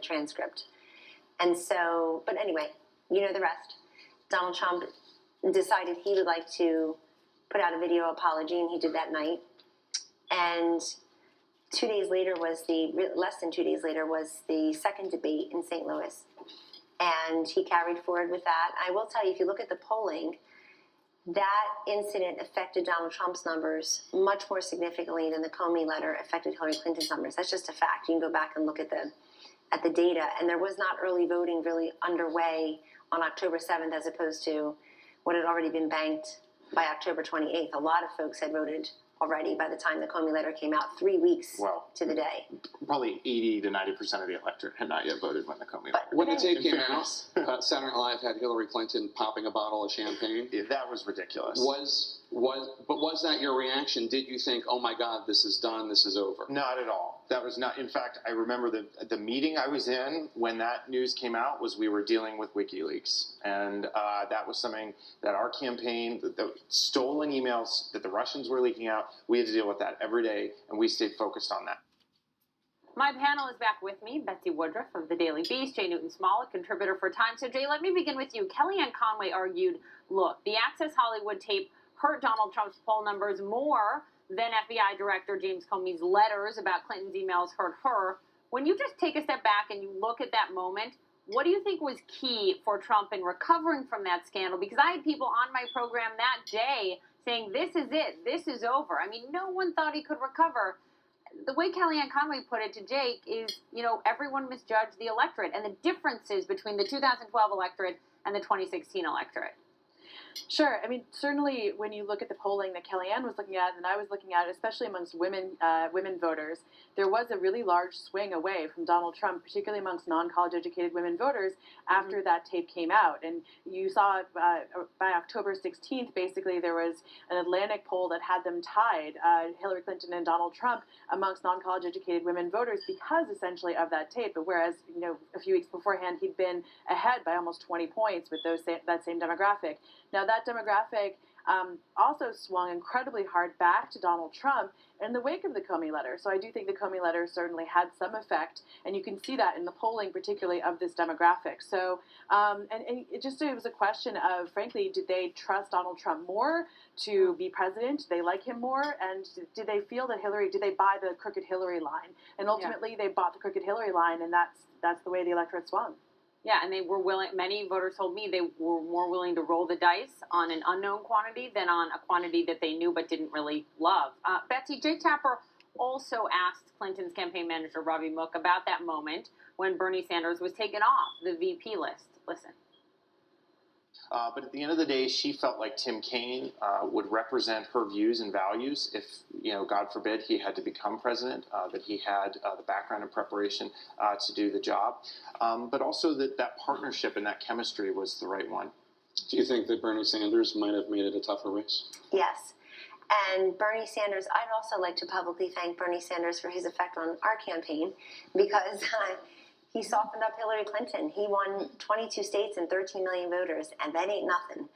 transcript. And so, but anyway, you know the rest. Donald Trump decided he would like to put out a video apology, and he did that night. And 2 days later less than 2 days later was the second debate in St. Louis. And he carried forward with that. I will tell you, if you look at the polling, that incident affected Donald Trump's numbers much more significantly than the Comey letter affected Hillary Clinton's numbers. That's just a fact. You can go back and look at the data. And there was not early voting really underway on October 7th as opposed to what had already been banked by October 28th. A lot of folks had voted already by the time the Comey letter came out, 3 weeks to the day. Probably 80 to 90% of the electorate had not yet voted when the Comey letter. When the tape came out, Saturday Night Live had Hillary Clinton popping a bottle of champagne. Yeah, that was ridiculous. Was that your reaction? Did you think, oh my God, this is done, this is over? Not at all. That was not. In fact, I remember the meeting I was in when that news came out was we were dealing with WikiLeaks, and that was something that our campaign, the stolen emails that the Russians were leaking out, we had to deal with that every day, and we stayed focused on that. My panel is back with me, Betsy Woodruff of the Daily Beast, Jay Newton-Smollett, contributor for Time. So, Jay, let me begin with you. Kellyanne Conway argued, look, the Access Hollywood tape hurt Donald Trump's poll numbers more than FBI Director James Comey's letters about Clinton's emails hurt her. When you just take a step back and you look at that moment, what do you think was key for Trump in recovering from that scandal? Because I had people on my program that day saying, this is it, this is over. I mean, no one thought he could recover. The way Kellyanne Conway put it to Jake is, you know, everyone misjudged the electorate and the differences between the 2012 electorate and the 2016 electorate. Sure. I mean, certainly when you look at the polling that Kellyanne was looking at and I was looking at, especially amongst women voters, there was a really large swing away from Donald Trump, particularly amongst non-college educated women voters after that tape came out. And you saw by October 16th, basically there was an Atlantic poll that had them tied, Hillary Clinton and Donald Trump, amongst non-college educated women voters because essentially of that tape. But whereas, you know, a few weeks beforehand, he'd been ahead by almost 20 points with that same demographic. Now, that demographic also swung incredibly hard back to Donald Trump in the wake of the Comey letter. So I do think the Comey letter certainly had some effect, and you can see that in the polling, particularly of this demographic. So, and it was a question of, frankly, did they trust Donald Trump more to be president? Did they like him more? And did they feel that did they buy the crooked Hillary line? And ultimately, they bought the crooked Hillary line, and that's the way the electorate swung. Yeah, and they were willing, many voters told me they were more willing to roll the dice on an unknown quantity than on a quantity that they knew but didn't really love. Betsy, Jake Tapper also asked Clinton's campaign manager, Robbie Mook, about that moment when Bernie Sanders was taken off the VP list. Listen. But at the end of the day, she felt like Tim Kaine would represent her views and values if, you know, God forbid, he had to become president, that he had the background and preparation to do the job, but also that partnership and that chemistry was the right one. Do you think that Bernie Sanders might have made it a tougher race? Yes. And Bernie Sanders, I'd also like to publicly thank Bernie Sanders for his effect on our campaign because he softened up Hillary Clinton. He won 22 states and 13 million voters, and that ain't nothing.